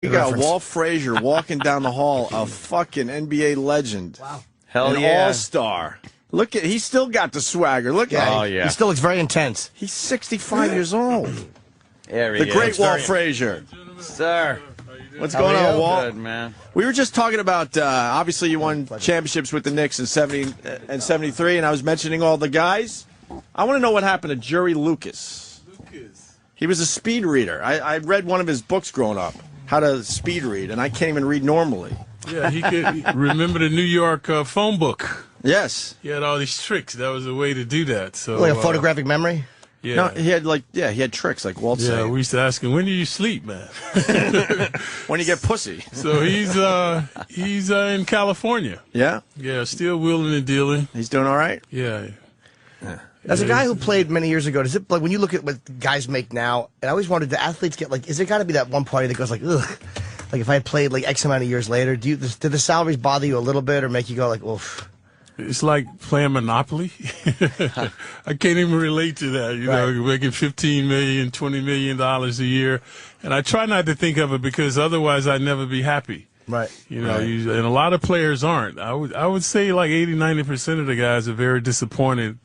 You got Walt Frazier walking down the hall, a fucking NBA legend. Wow. Hell An yeah. all-star. Look at, he's still got the swagger. Look at him. Oh, yeah. He still looks very intense. He's 65 years old. There he The is. great Walt Frazier. Sir. What's How going are on, you? Walt? Good, man. We were just talking about, obviously you won championships with the Knicks in 70 and 73, and I was mentioning all the guys. I want to know what happened to Jerry Lucas. He was a speed reader. I read one of his books growing up, how to speed read, and I can't even read normally. Yeah, he could remember the New York phone book. Yes. He had all these tricks. That was a way to do that. So Like a photographic memory? Yeah. No, he had tricks like Walt said. Yeah, we used to ask him, when do you sleep, man? When you get pussy. So he's in California. Yeah? Yeah, still wheeling and dealing. He's doing all right? Yeah. As a guy who played many years ago, does it, like, when you look at what guys make now, and I always wondered, do athletes get, like, is there got to be that one party that goes like, ugh, like if I had played like X amount of years later, did the salaries bother you a little bit or make you go like, oof? It's like playing Monopoly. I can't even relate to that. You know, making $15 million, $20 million a year. And I try not to think of it because otherwise I'd never be happy. Right. You know, and a lot of players aren't. I would say like 80-90% of the guys are very disappointed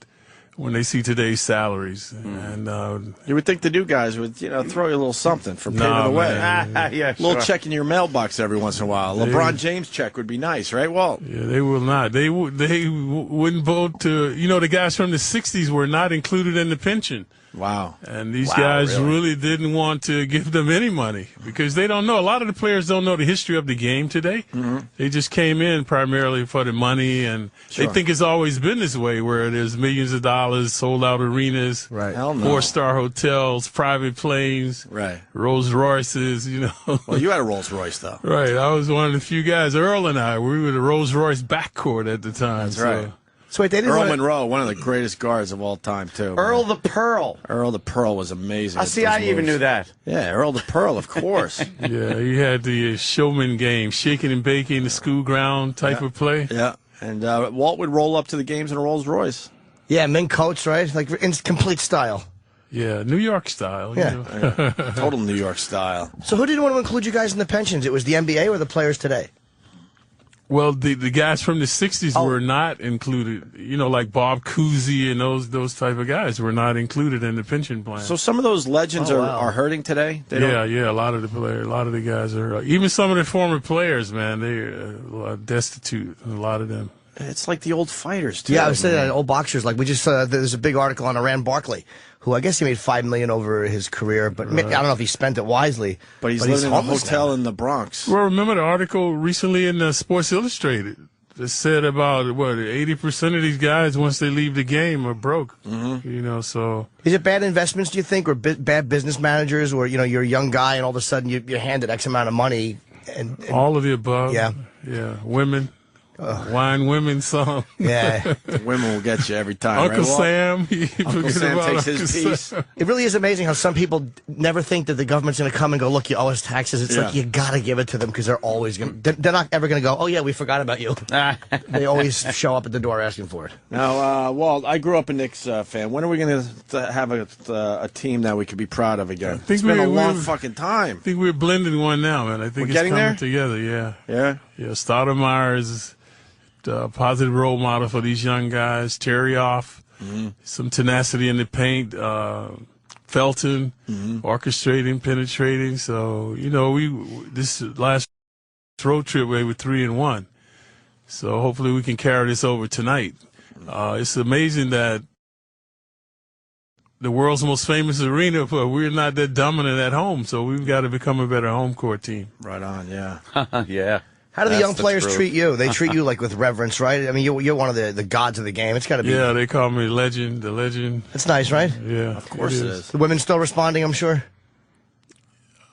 when they see today's salaries. And you would think the new guys would, throw you a little something for paving the way. Yeah, A little check in your mailbox every once in a while. LeBron James check would be nice, right, Walt? Yeah, they will not. They wouldn't vote to. The guys from the '60s were not included in the pension. Wow. And these guys really didn't want to give them any money because they don't know. A lot of the players don't know the history of the game today. Mm-hmm. They just came in primarily for the money, and they think it's always been this way, where there's millions of dollars, sold out arenas, Hell no. 4-star hotels, private planes, Rolls Royces. Well, you had a Rolls Royce though. Right. I was one of the few guys. Earl and I, we were the Rolls Royce backcourt at the time. That's right. So wait, they didn't Earl Monroe, one of the greatest guards of all time, too. Earl the Pearl. Earl the Pearl was amazing. I even knew that. Yeah, Earl the Pearl, of course. Yeah, he had the showman game, shaking and baking, the school ground type of play. Yeah, and Walt would roll up to the games in a Rolls Royce. Yeah, mink coats, right? Like in complete style. Yeah, New York style. Yeah. Total New York style. So who didn't want to include you guys in the pensions? It was the NBA or the players today? Well, the guys from the '60s were not included. Like Bob Cousy and those type of guys were not included in the pension plan. So some of those legends are hurting today. Yeah. A lot of the players, a lot of the guys are. Even some of the former players, man, they're destitute. A lot of them. It's like the old fighters too. Yeah, I was saying that old boxers. Like we just there's a big article on Iran Barkley, who I guess he made $5 million over his career, but I don't know if he spent it wisely. But he's living in a hotel in the Bronx. Well, remember the article recently in Sports Illustrated that said about 80% of these guys once they leave the game are broke. Mm-hmm. So is it bad investments? Do you think, or bad business managers, or you're a young guy and all of a sudden you're handed X amount of money and all of the above? Yeah, women. Wine women song. Yeah. Women will get you every time. Uncle right, Sam. Uncle Sam takes his piece. It really is amazing how some people never think that the government's going to come and go, look, you owe us taxes. It's like you got to give it to them because they're always going to, they're not ever going to go, oh, yeah, we forgot about you. They always show up at the door asking for it. Now, Walt, I grew up a Knicks fan. When are we going to have a team that we could be proud of again? It's been a long fucking time. I think we're blending one now, man. I think it's coming together, yeah. Yeah? Yeah, Stoudemire's positive role model for these young guys. Terry off, some tenacity in the paint. Felton, orchestrating, penetrating. So this last road trip we were 3-1. So hopefully we can carry this over tonight. It's amazing that the world's most famous arena, but we're not that dominant at home. So we've got to become a better home court team. Right on, yeah. Yeah. How do the young players treat you? They treat you like with reverence, right? I mean, you're one of the gods of the game. It's got to be. Yeah, they call me the legend. That's nice, right? Yeah, of course it is. The women still responding, I'm sure.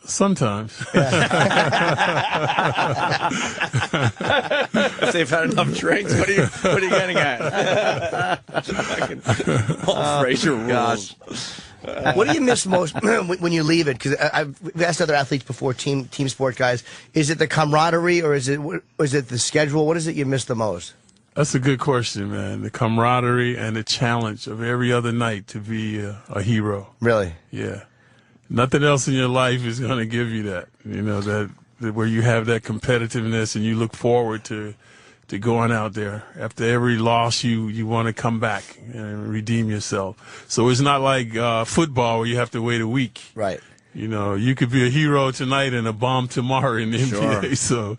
Sometimes. If they've had enough drinks, what are you getting at? Frazier rules. What do you miss most when you leave it? Because I've asked other athletes before, team sport guys. Is it the camaraderie or is it the schedule? What is it you miss the most? That's a good question, man. The camaraderie and the challenge of every other night to be a hero. Really? Yeah. Nothing else in your life is going to give you that. where you have that competitiveness and you look forward to going out there. After every loss, you want to come back and redeem yourself. So it's not like football where you have to wait a week. Right. You know, you could be a hero tonight and a bomb tomorrow in the NBA. So,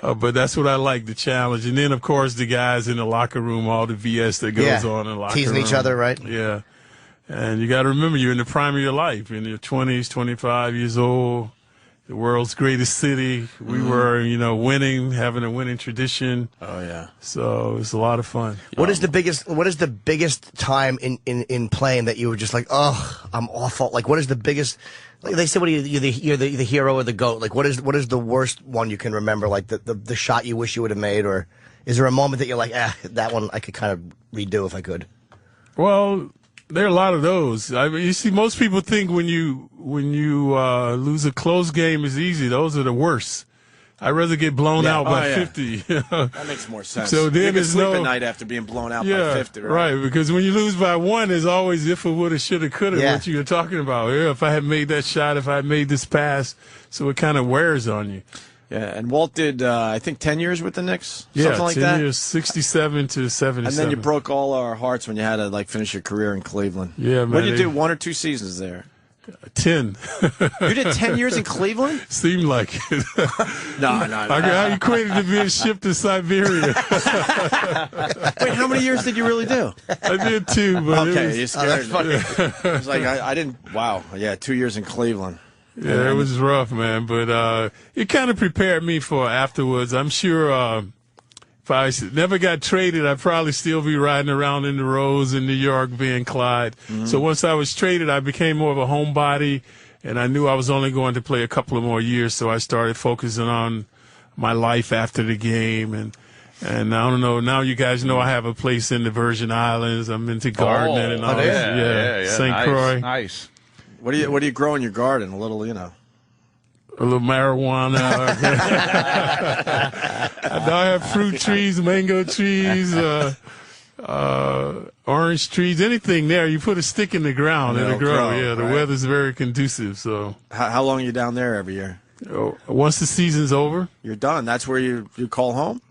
but that's what I like, the challenge. And then, of course, the guys in the locker room, all the BS that goes on in the locker room. Teasing each other, right? Yeah. And you got to remember, you're in the prime of your life, in your 20s, 25 years old, the world's greatest city. We were, winning, having a winning tradition. Oh, yeah. So it's a lot of fun. What is the biggest time in playing that you were just like, oh, I'm awful? Like, what is the biggest? Like they say, you're the hero or the GOAT. Like, what is the worst one you can remember? Like the shot you wish you would have made, or is there a moment that you're like, that one I could kind of redo if I could? Well, there are a lot of those. I mean, you see, most people think when you lose a close game is easy. Those are the worst. I'd rather get blown out by 50. That makes more sense. So then you can there's sleep at night after being blown out by 50, right? Right, because when you lose by one, there's always if it woulda, shoulda, coulda, what you were talking about. Yeah, if I had made that shot, if I had made this pass, so it kind of wears on you. Yeah, and Walt did, I think, 10 years with the Knicks? Yeah, something like 10 that? years, 67 to 77. And then you broke all our hearts when you had to, finish your career in Cleveland. Yeah, man. What did you do, 1 or 2 seasons there? 10. You did 10 years in Cleveland? Seemed like it. No. I equated to being shipped to Siberia. Wait, how many years did you really do? I did 2, but okay, you scared me. That's It was like, I didn't, wow. Yeah, 2 years in Cleveland. Yeah, it was rough, man. But it kind of prepared me for afterwards. I'm sure if I never got traded, I'd probably still be riding around in the roads in New York being Clyde. Mm-hmm. So once I was traded, I became more of a homebody, and I knew I was only going to play a couple of more years, so I started focusing on my life after the game. And I don't know, now you guys know I have a place in the Virgin Islands. I'm into gardening and all that. Yeah. St. Croix. Nice. What do you grow in your garden? A little, A little marijuana. I have fruit trees, mango trees, orange trees, anything there. You put a stick in the ground, it'll grow. Yeah, the weather's very conducive. So, how long are you down there every year? Once the season's over, you're done. That's where you call home.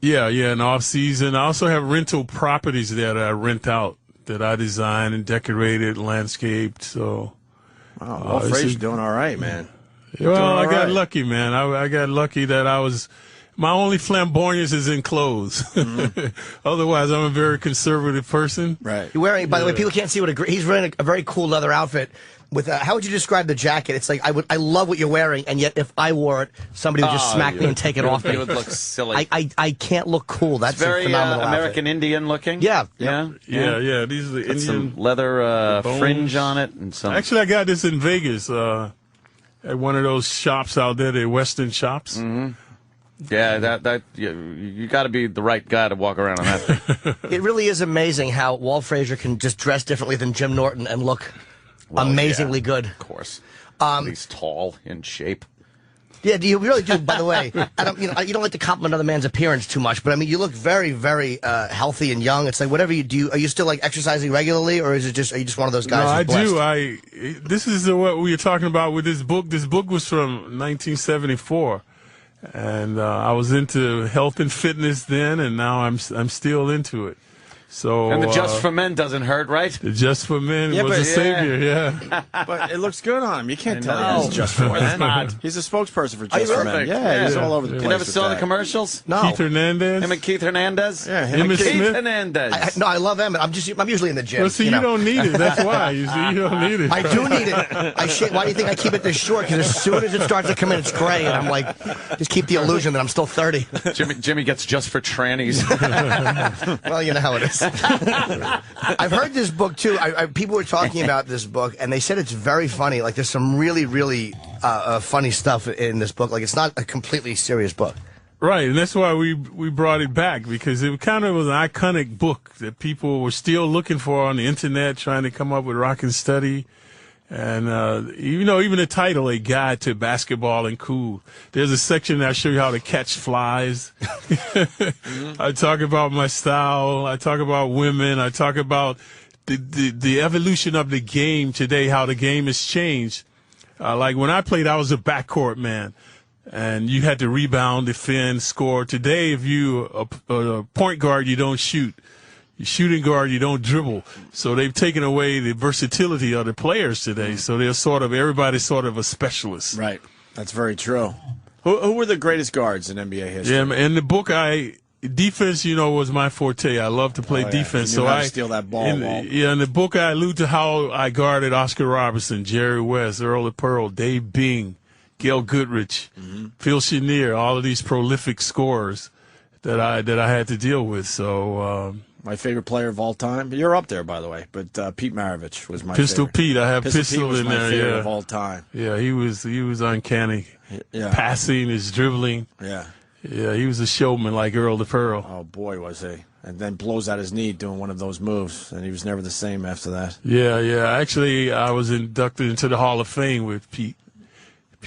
Yeah, in off season. I also have rental properties there that I rent out, that I design and decorated, landscaped. So, wow, Frazier's doing all right, man. Well, I got lucky, man. I got lucky that my only flamboyance is in clothes. Mm-hmm. Otherwise, I'm a very conservative person. Right. You're wearing, by the way, people can't see he's wearing a very cool leather outfit. With how would you describe the jacket? It's like I love what you're wearing, and yet if I wore it, somebody would just smack me and take it off me. It would look silly. I can't look cool. That's it's very a phenomenal American outfit. Indian looking. Yeah. These are the Indian some leather fringe on it and some. Actually, I got this in Vegas at one of those shops out there, the Western shops. Mm-hmm. Yeah, you got to be the right guy to walk around on that thing. It really is amazing how Walt Frazier can just dress differently than Jim Norton and look amazingly good. Of course. He's tall, in shape. Yeah, you really do. By the way, I don't. You don't like to compliment other man's appearance too much, but I mean, you look very, very healthy and young. It's like whatever you do. Are you still exercising regularly, or are you just one of those guys? No, I blessed? do. This is what we were talking about with this book. This book was from 1974, and I was into health and fitness then, and now I'm still into it. So, and the Just for Men doesn't hurt, right? The Just for Men was a savior, yeah. But it looks good on him. You can't tell he's Just for Men. He's a spokesperson for Just for Men. Yeah, he's all over the place. You never saw the commercials? No. Keith Hernandez? Him and Keith Hernandez? Yeah, him and Keith Smith? Hernandez. I love Emmett. I'm usually in the gym. Well, see, you don't need it. That's why. You see, you don't need it. I do need it. Why do you think I keep it this short? Because as soon as it starts to come in, it's gray, and I'm like, just keep the illusion that I'm still 30. Jimmy gets Just for Trannies. Well, you know how it is. I've heard this book too. People were talking about this book, and they said it's very funny. Like, there's some really, really funny stuff in this book. Like, it's not a completely serious book. Right, and that's why we brought it back, because it kind of was an iconic book that people were still looking for on the internet, trying to come up with rock and study. And, even the title, A Guide to Basketball and Cool. There's a section that I show you how to catch flies. I talk about my style. I talk about women. I talk about the evolution of the game today, how the game has changed. Like when I played, I was a backcourt man. and you had to rebound, defend, score. Today, if you a point guard, you don't shoot. You shooting guard, you don't dribble. So they've taken away the versatility of the players today. So they're everybody's sort of a specialist. Right. That's very true. Who were the greatest guards in NBA history? Yeah, in the book, defense, was my forte. I love to play defense. You knew so how to steal that ball, Walt. In the book, I allude to how I guarded Oscar Robertson, Jerry West, Earl Pearl, Dave Bing, Gail Goodrich, Phil Chenier, all of these prolific scorers that I had to deal with. So my favorite player of all time. You're up there, by the way, but Pete Maravich was my Pistol favorite. Pete. I have Pistol Pete was in my there. favorite Yeah, of all time. Yeah, he was uncanny. Yeah, passing, his dribbling. Yeah. Yeah, he was a showman like Earl the Pearl. Oh, boy, was he. And then blows out his knee doing one of those moves, and he was never the same after that. Yeah. Actually, I was inducted into the Hall of Fame with Pete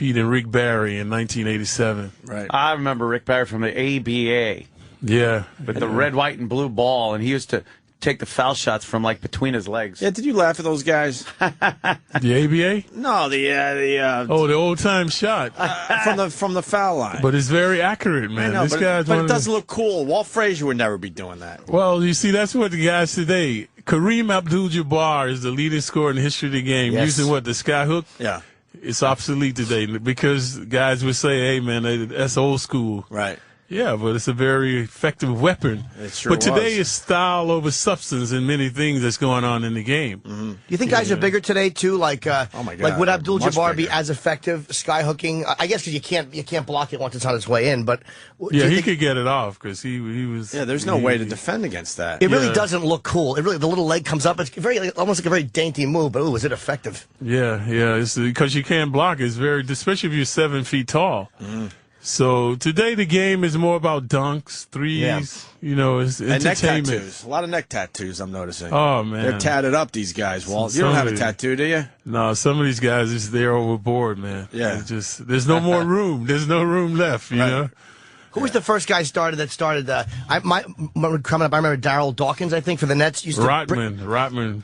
and Rick Barry in 1987. Right. I remember Rick Barry from the ABA. Yeah. With the red, white, and blue ball, and he used to take the foul shots from, between his legs. Yeah, did you laugh at those guys? The ABA? No, the old-time shot. From the foul line. But it's very accurate, man. I know, this but guy's it doesn't look cool. Walt Frazier would never be doing that. Well, you see, that's what the guys today. Kareem Abdul-Jabbar is the leading scorer in the history of the game. Yes. Using the sky hook? Yeah. It's obsolete today because guys would say, hey, man, that's old school. Right. Yeah, but it's a very effective weapon. It sure but today was. is style over substance in many things that's going on in the game. Mm-hmm. Do you think guys are bigger today too? Like, oh my God, like would much Abdul-Jabbar be bigger. as effective sky hooking? I guess because you can't block it once it's on its way in. But do Yeah, you he think- could get it off because he was. Yeah, there's no way to defend against that. It really Yeah. doesn't look cool. It really, the little leg comes up. It's almost like a very dainty move. But is it effective? Yeah. It's because you can't block. It's very, especially if you're 7 feet tall. Mm-hmm. So today the game is more about dunks, threes. Yeah. It's And neck entertainment. tattoos. A lot of neck tattoos, I'm noticing. Oh man, They're tatted up, these guys, Walt. You don't have a Somebody- tattoo, do you? No, some of these guys they're overboard, man. Yeah. There's no more room. There's no room left. You know. Who was the first guy that started? Coming up, I remember Darryl Dawkins. I think for the Nets used to. Rodman.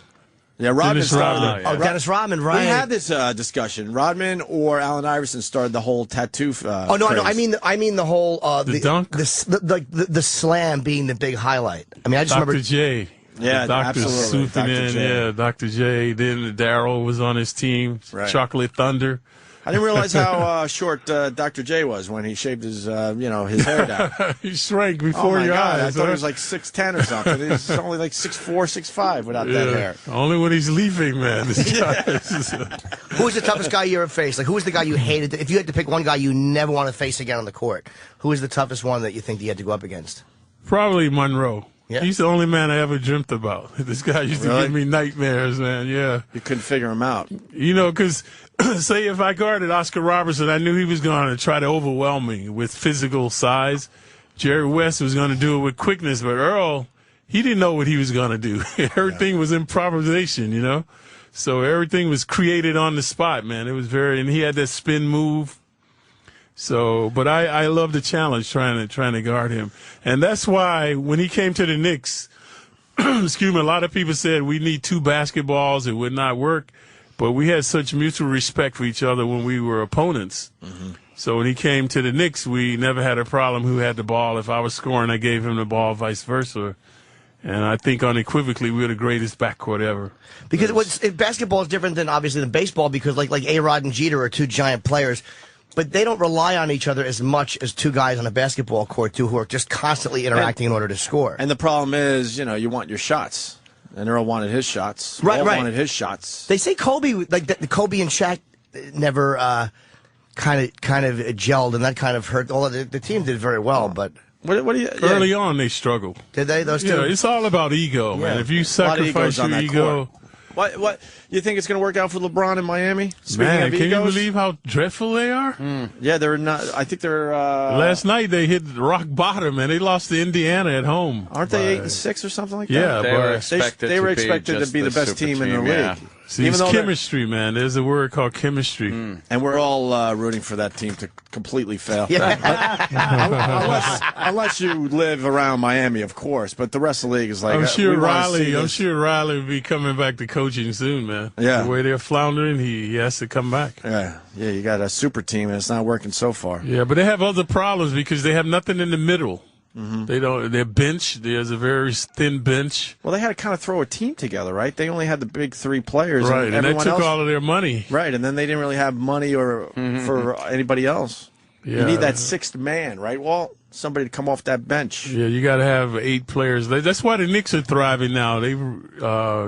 Yeah, Rodman Dennis started Rodman. it. Oh, Dennis Rodman, right? We had this discussion. Rodman or Allen Iverson started the whole tattoo. Oh no, craze. I mean the whole The dunk? the slam being the big highlight. I mean, I just Dr. remember. J. Yeah, the doctor absolutely. swooping Dr. in. J. Yeah, Dr. J. Then Darryl was on his team. Right. Chocolate Thunder. I didn't realize how short Dr. J was when he shaved his his hair down. He shrank Oh before my your God! eyes. I thought huh? he was like 6'10" or something. He's only like 6'4", 6'5" without that hair. Only when he's leaving, man. This guy is- Who was the toughest guy you ever faced? Like, who was the guy you hated? If you had to pick one guy you never want to face again on the court, who was the toughest one that you think you had to go up against? Probably Monroe. Yeah. He's the only man I ever dreamt about. This guy used to Really? give me nightmares, man. Yeah. You couldn't figure him out. Because say if I guarded Oscar Robertson, I knew he was going to try to overwhelm me with physical size. Jerry West was going to do it with quickness, but Earl, he didn't know what he was going to do. Everything was improvisation, So everything was created on the spot, man. It was and he had that spin move. So, but I love the challenge trying to guard him. And that's why when he came to the Knicks, excuse me, a lot of people said we need two basketballs. It would not work. But we had such mutual respect for each other when we were opponents. Mm-hmm. So when he came to the Knicks, we never had a problem who had the ball. If I was scoring, I gave him the ball, vice versa. And I think unequivocally we were the greatest backcourt ever. Because basketball is different than obviously than baseball because like A-Rod and Jeter are two giant players. But they don't rely on each other as much as two guys on a basketball court who are just constantly interacting in order to score. And the problem is, you want your shots. And Earl wanted his shots. Right. Walt wanted his shots. They say Kobe and Shaq never kind of gelled, and that kind of hurt. Although the team did very well, but What do you? Early on, they struggled. did they? Those two? Yeah, it's all about ego, man. If you A lot of egos sacrifice on your that ego, court. What you think it's going to work out for LeBron in Miami? Speaking man, of can you egos? believe how dreadful they are? Yeah, they're not. I think they're. Last night they hit rock bottom and they lost to Indiana at home. Aren't they 8-6 or something like that? Yeah, They were but expected they were to be expected to just be the best super team in the league. yeah. See, it's chemistry, man. There's a word called chemistry. And we're all rooting for that team to completely fail. Unless you live around Miami, of course. But the rest of the league is like, I'm sure Riley will be coming back to coaching soon, man. Yeah. The way they're floundering, he has to come back. Yeah, you got a super team, and it's not working so far. Yeah, but they have other problems because they have nothing in the middle. They don't. Their bench. There's a very thin bench. Well, they had to kind of throw a team together, right? They only had the big three players, right? And they took all of their money, right? And then they didn't really have money for anybody else. Yeah. You need that sixth man, right, Walt? Somebody to come off that bench. Yeah, you got to have 8 players. That's why the Knicks are thriving now. They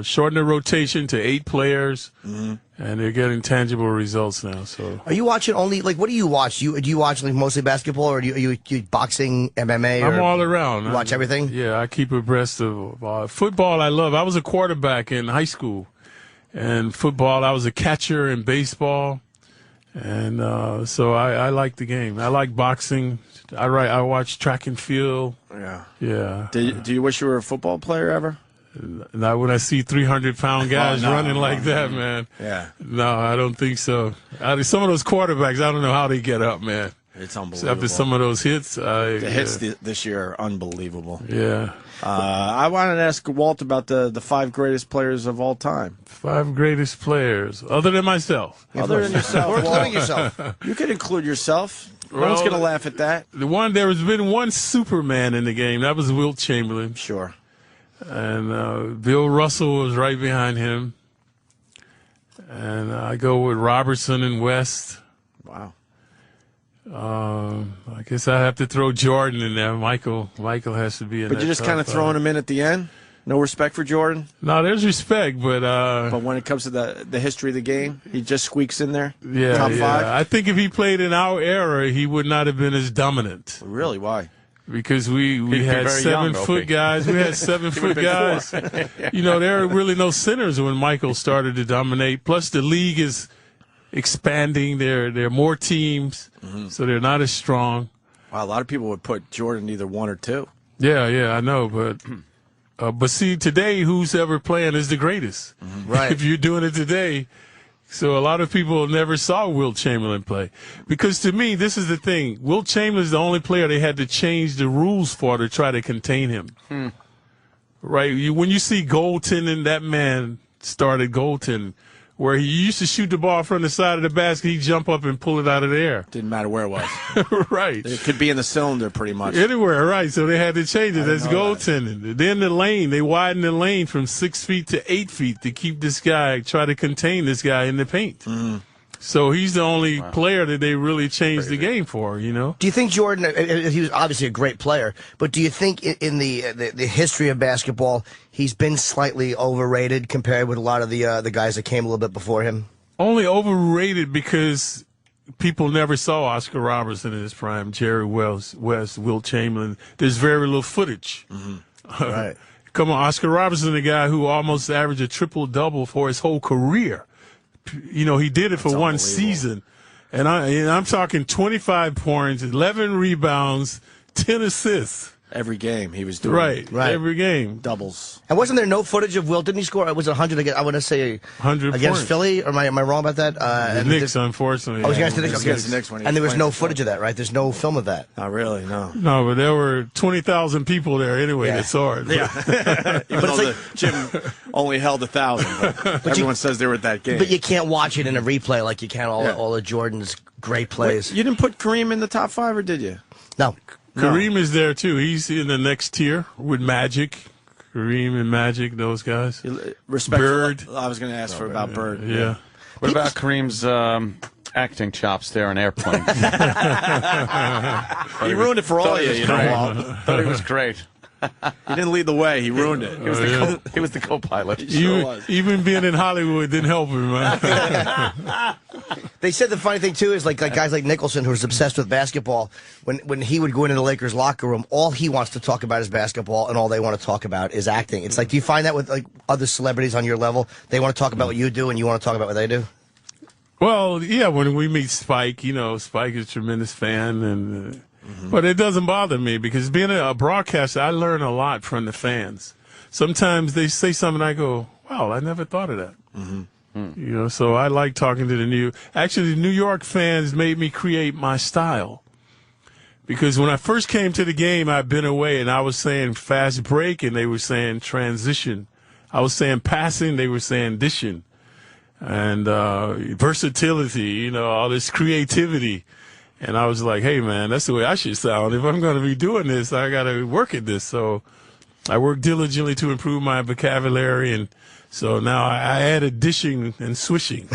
shortened the rotation to 8 players, and they're getting tangible results now. So, are you watching only what do you watch? Do you watch like mostly basketball, or do you boxing, MMA? I'm all around. You watch everything. Yeah, I keep abreast of football. I love. I was a quarterback in high school, and football. I was a catcher in baseball, and so I like the game. I like boxing. I watch track and field. Yeah. Do you wish you were a football player ever? Not when I see 300-pound guys running like that, man. Yeah. No, I don't think so. Some of those quarterbacks, I don't know how they get up, man. It's unbelievable. After some of those hits. The hits this year are unbelievable. Yeah. I wanted to ask Walt about the 5 greatest players of all time. 5 greatest players, other than myself. Other than yourself. Or including yourself. You could include yourself. No one's going to laugh at that. There has been one Superman in the game. That was Wilt Chamberlain. Sure. And Bill Russell was right behind him. And I go with Robertson and West. Wow. I guess I have to throw Jordan in there. Michael has to be in there. But you're just kind of throwing him in at the end? No respect for Jordan? No, there's respect, but when it comes to the history of the game, he just squeaks in there? Yeah, Top 5? I think if he played in our era, he would not have been as dominant. Really? Why? Because we had 7-foot guys. We had 7-foot guys. You know, there are really no centers when Michael started to dominate. Plus, the league is expanding. There are more teams, so they're not as strong. Wow, a lot of people would put Jordan either 1 or 2. Yeah, I know, but see, today, who's ever playing is the greatest. Right. If you're doing it today. So a lot of people never saw Wilt Chamberlain play. Because to me, this is the thing. Wilt Chamberlain is the only player they had to change the rules for to try to contain him. Right? When you see goaltending, that man started goaltending. Where he used to shoot the ball from the side of the basket, he'd jump up and pull it out of the air. Didn't matter where it was. Right. It could be in the cylinder pretty much. Anywhere, right. So they had to change it. That's goaltending. Then the lane, they widened the lane from 6 feet to 8 feet to keep this guy, try to contain this guy in the paint. So he's the only player that they really changed the game for, you know? Do you think Jordan, he was obviously a great player, but do you think in the history of basketball, he's been slightly overrated compared with a lot of the guys that came a little bit before him? Only overrated because people never saw Oscar Robertson in his prime, Jerry West, Wilt Chamberlain. There's very little footage. Right. Come on, Oscar Robertson, the guy who almost averaged a triple-double for his whole career. You know, he did it for one season. And I'm talking 25 points, 11 rebounds, 10 assists. Every game he was doing. Right. Every game. Doubles. And wasn't there no footage of Wilt? Didn't he score? Was it 100 against, I want to say 100 against points. Philly? Or am I wrong about that? The Knicks, unfortunately. I was against the Knicks. Against the Knicks when he And there was was no playing footage of that, right? There's no film of that. Not really, no. No, but there were 20,000 people there anyway that saw it. Yeah. Even though the gym only held 1,000. But everyone says they were at that game. But you can't watch it in a replay like you can all of Jordan's great plays. You didn't put Kareem in the top 5, or did you? No. Kareem is there, too. He's in the next tier with Magic. Kareem and Magic, those guys. Bird. I was going to ask about Bird. Yeah. What about Kareem's acting chops there on Airplane? He ruined it for all of you, you know, Walt. Thought he was great. He didn't lead the way. He ruined it. He was the co-pilot. Even being in Hollywood didn't help him, man. They said the funny thing, too, is like guys like Nicholson, who's obsessed with basketball, when he would go into the Lakers locker room, all he wants to talk about is basketball, and all they want to talk about is acting. It's like, do you find that with like other celebrities on your level? They want to talk about what you do, and you want to talk about what they do? Well, yeah, when we meet Spike, you know, Spike is a tremendous fan, and but it doesn't bother me because being a broadcaster, I learn a lot from the fans. Sometimes they say something, I go, wow, I never thought of that. So I like talking to the New York fans made me create my style. Because when I first came to the game, I'd been away, and I was saying fast break, and they were saying transition. I was saying passing, they were saying dishing. And versatility, all this creativity. And I was like, hey, man, that's the way I should sound. If I'm going to be doing this, I got to work at this. So I worked diligently to improve my vocabulary, and so now I added dishing and swishing.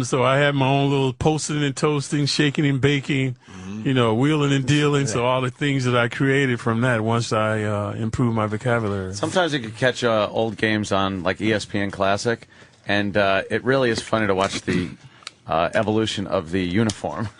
So I had my own little posting and toasting, shaking and baking, wheeling and dealing. So all the things that I created from that once I improved my vocabulary. Sometimes you could catch old games on like ESPN Classic, and it really is funny to watch the evolution of the uniform,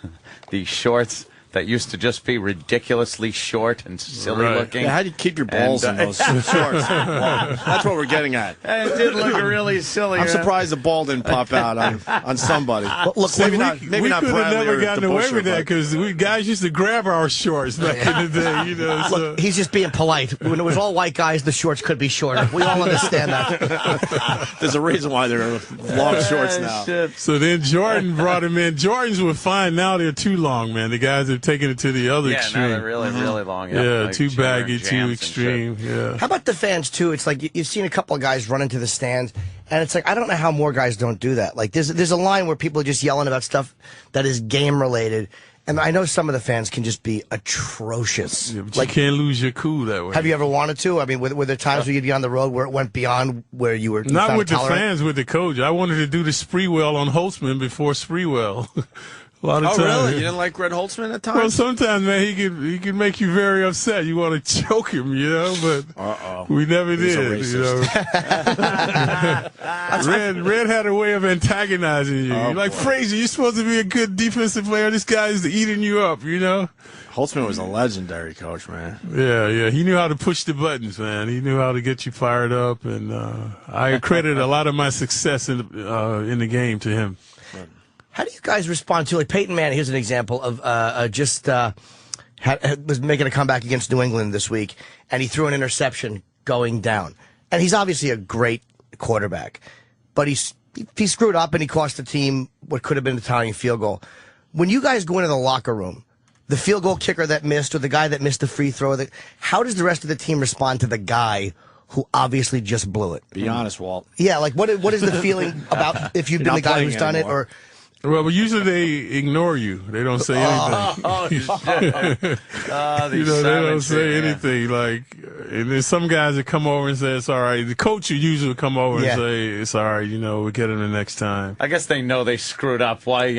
the shorts that used to just be ridiculously short and silly looking. Yeah, how do you keep your balls in those shorts? Well, that's what we're getting at. And it did look really silly. I'm surprised the ball didn't pop out on somebody. Well, look, maybe we not could Bradley have never or gotten the away Busher, with that because guys used to grab our shorts back in the day. Look, he's just being polite. When it was all white guys, the shorts could be shorter. We all understand that. There's a reason why they're long shorts now. Shit. So then Jordan brought him in. Jordans were fine. Now they're too long, man. The guys have taken it to the other extreme. Now they're really, really long. Yeah, like too baggy, jams too and extreme. Yeah. How about the fans, too? It's like you've seen a couple of guys run into the stands, and it's like, I don't know how more guys don't do that. Like, there's a line where people are just yelling about stuff that is game-related, and I know some of the fans can just be atrocious. Yeah, but like, you can't lose your cool that way. have you ever wanted to? I mean, were there times where you'd be on the road where it went beyond where you were Not with the tolerant? fans, with the coach. I wanted to do the Spreewell on Holtzman before Spreewell. A lot of times. Really? You didn't like Red Holtzman at times? Well, sometimes, man, he could make you very upset. You want to choke him, but we never did. Red had a way of antagonizing you. You're like, Frazier, you're supposed to be a good defensive player. This guy is eating you up, Holtzman was a legendary coach, man. Yeah. He knew how to push the buttons, man. He knew how to get you fired up, and I credit a lot of my success in the game to him. How do you guys respond to, like, Peyton Manning? Here's an example of was making a comeback against New England this week, and he threw an interception going down. And he's obviously a great quarterback, but he screwed up and he cost the team what could have been a tying field goal. When you guys go into the locker room, the field goal kicker that missed or the guy that missed the free throw, how does the rest of the team respond to the guy who obviously just blew it? Be honest, Walt. Yeah, like what is the feeling about if you've been the guy who's done it, or... Well, but usually they ignore you. They don't say anything. shit. They don't say anything. Like, and there's some guys that come over and say it's all right. The coach usually will come over and say it's all right. We'll get him the next time. I guess they know they screwed up. Why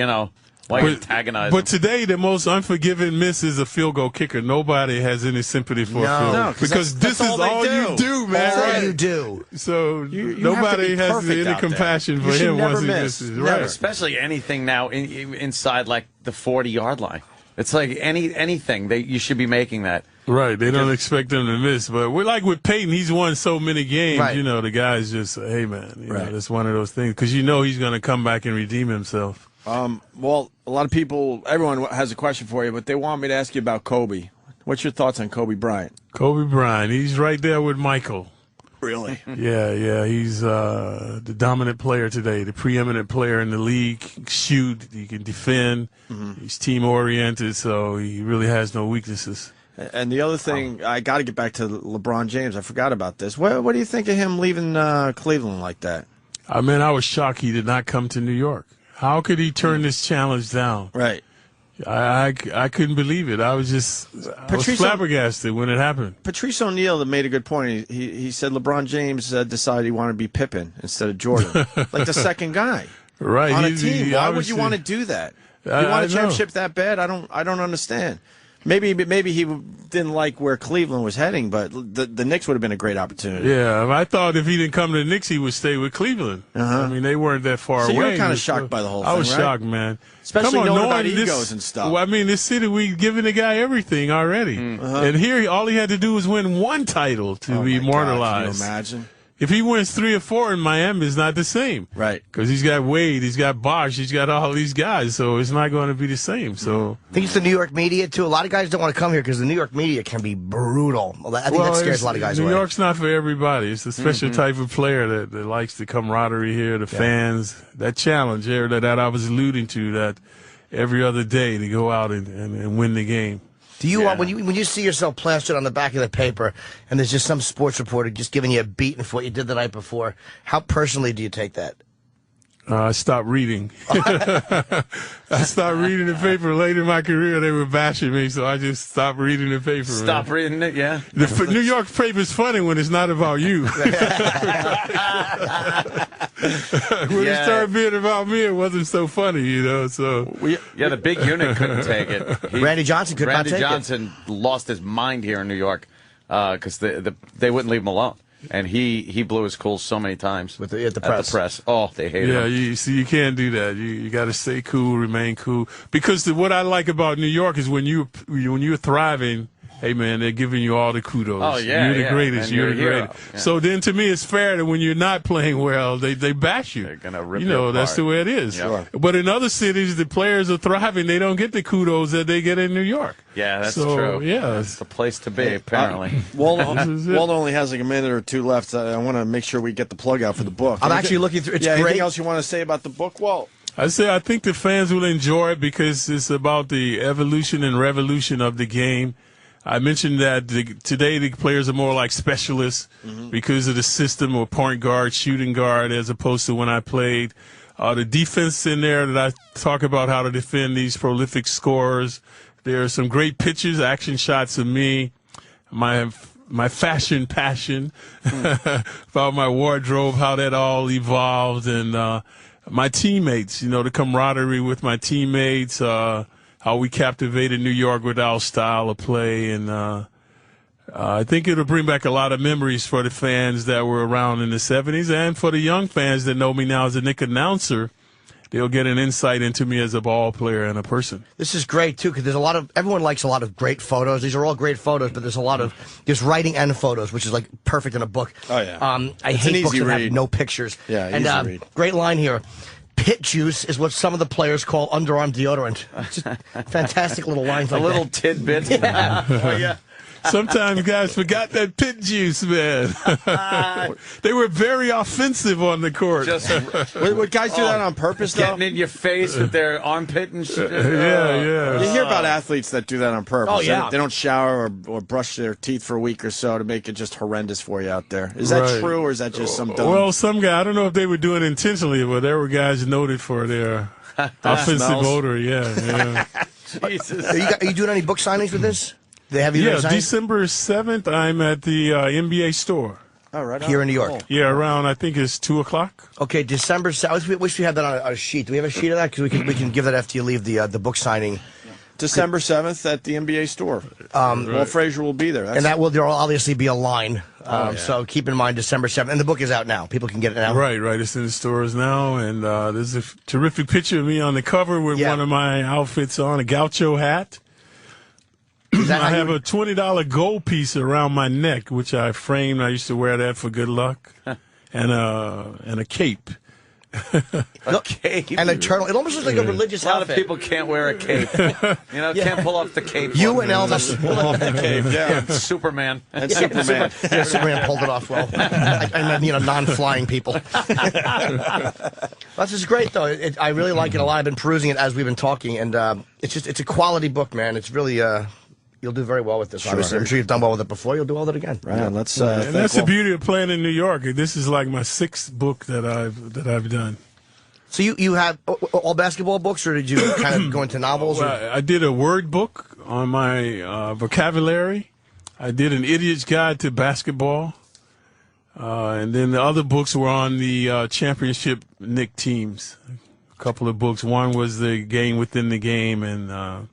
antagonize But them? today, the most unforgiving miss is a field goal kicker. Nobody has any sympathy for a field goal. Because this is all you do, man. That's all right? you do. So you nobody have to be has perfect any out compassion there. for You him should once never he miss. misses. Never. Right. Especially anything now inside like the 40-yard line. It's like anything you should be making that. Right, they don't expect them to miss. But we're like with Peyton, he's won so many games, Right. The guy's just, hey, man, that's one of those things. Because he's going to come back and redeem himself. Well, a lot of people, everyone has a question for you, but they want me to ask you about Kobe. What's your thoughts on Kobe Bryant? Kobe Bryant, he's right there with Michael. Really? Yeah, he's the dominant player today, the preeminent player in the league. He can shoot, he can defend, he's team-oriented, so he really has no weaknesses. And the other thing, I got to get back to LeBron James. I forgot about this. What do you think of him leaving Cleveland like that? I was shocked he did not come to New York. How could he turn this challenge down? Right. I couldn't believe it. I was flabbergasted when it happened. Patrice O'Neal made a good point. He said LeBron James decided he wanted to be Pippen instead of Jordan, like the second guy right on a team. Why would you want to do that? You want a championship that bad? I don't understand. Maybe he didn't like where Cleveland was heading, but the Knicks would have been a great opportunity. Yeah, I thought if he didn't come to the Knicks, he would stay with Cleveland. They weren't that far away. So you were kind of shocked by the whole thing, I was right? shocked, man. Especially knowing about this, egos and stuff. Well, this city, we giving the guy everything already. And here, all he had to do was win one title to be immortalized. God, can you imagine? if he wins 3 or 4 in Miami, it's not the same. Right. Because he's got Wade, he's got Bosh, he's got all these guys, so it's not going to be the same. So I think it's the New York media, too. A lot of guys don't want to come here because the New York media can be brutal. I think that scares a lot of guys away. New York's not for everybody. It's a special type of player that likes the camaraderie here, the fans, that challenge here that I was alluding to, that every other day to go out and win the game. Do you want, when you see yourself plastered on the back of the paper and there's just some sports reporter just giving you a beating for what you did the night before, how personally do you take that? I stopped reading. I stopped reading the paper late in my career. They were bashing me, so I just stopped reading the paper. Stop reading it, yeah. The New York paper's funny when it's not about you. When it started being about me, it wasn't so funny, you know. So the big unit couldn't take it. Randy Johnson could not take it. Randy Johnson lost his mind here in New York because they wouldn't leave him alone. And he blew his cool so many times at the press. Oh, they hated him. Yeah, you can't do that. You got to stay cool, remain cool. Because what I like about New York is when you're thriving, hey man, they're giving you all the kudos. Oh yeah, you're the greatest. You're the greatest. Yeah. So then, to me, it's fair that when you're not playing well, they bash you. They're gonna rip you know, you apart. That's the way it is. Yep. But in other cities, the players are thriving. They don't get the kudos that they get in New York. Yeah, that's true. Yeah, it's the place to be. Apparently, Walt only has like a minute or two left. I want to make sure we get the plug out for the book. I'm actually looking through. It's great. Anything else you want to say about the book, Walt? I think the fans will enjoy it because it's about the evolution and revolution of the game. I mentioned that today the players are more like specialists because of the system or point guard, shooting guard, as opposed to when I played. The defense in there that I talk about how to defend these prolific scorers. There are some great pictures, action shots of me, my fashion passion, about my wardrobe, how that all evolved, and my teammates, the camaraderie with my teammates, how we captivated New York with our style of play, and I think it'll bring back a lot of memories for the fans that were around in the 70s, and for the young fans that know me now as a Knick announcer. They'll get an insight into me as a ball player and a person. This is great, too, because everyone likes a lot of great photos. These are all great photos, but there's a lot of just writing and photos, which is like perfect in a book. Oh, yeah. I hate books that have no pictures. Yeah, and easy read. Great line here. Pit juice is what some of the players call underarm deodorant. Just fantastic little lines like a little that. tidbit. Yeah. Oh, yeah. Sometimes guys forgot that pit juice, man. They were very offensive on the court. Would guys do that on purpose, though? Getting in your face with their armpit and shit. Yeah. You hear about athletes that do that on purpose. Oh, yeah. They don't shower or brush their teeth for a week or so to make it just horrendous for you out there. Is that true, or is that just some dumb... Well, some guy, I don't know if they were doing it intentionally, but there were guys noted for their offensive smells. odor. Yeah. Jesus. Are you doing any book signings with this? They have you signed? December 7th, I'm at the NBA store. Oh, right on. Here in New York. Yeah, around, I think it's 2 o'clock. Okay, December 7th. I wish we had that on a sheet. Do we have a sheet of that? Because we can give that after you leave the book signing. December 7th at the NBA store. Walt Frazier will be there. And there will obviously be a line. So keep in mind December 7th. And the book is out now. People can get it now. Right. It's in the stores now. And there's a terrific picture of me on the cover with one of my outfits on, a gaucho hat. I have a $20 gold piece around my neck, which I framed. I used to wear that for good luck. And a cape. A cape. And a turtle. It almost looks like a religious outfit. A lot outfit. of people can't wear a cape. Can't pull off the cape. You and Elvis pull off the cape. Yeah. Superman. And Superman. Superman pulled it off well. I mean, non-flying people. This is great, though. I really like it a lot. I've been perusing it as we've been talking, and it's a quality book, man. It's really... You'll do very well with this. Obviously, I'm sure you've done well with it before. You'll do well with it again. Right. And that's the beauty of playing in New York. This is like my 6th book that I've done. So you have all basketball books, or did you kind of go into novels? Well, I did a word book on my vocabulary. I did an idiot's guide to basketball, and then the other books were on the championship Knick teams. A couple of books. One was the game within the game, and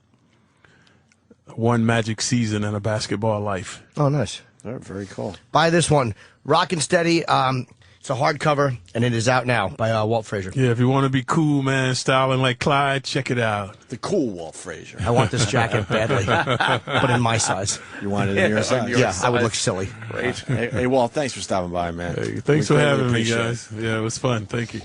one magic season in a basketball life. Oh, nice. Oh, very cool. Buy this one. Rock and Steady. It's a hardcover, and it is out now by Walt Frazier. Yeah, if you want to be cool, man, styling like Clyde, check it out. The cool Walt Frazier. I want this jacket badly, but in my size. You want it in your size? Yeah, I would look silly. Great. Hey, Walt, thanks for stopping by, man. Hey, thanks We for greatly having me, appreciate it. guys. Yeah, it was fun. Thank you.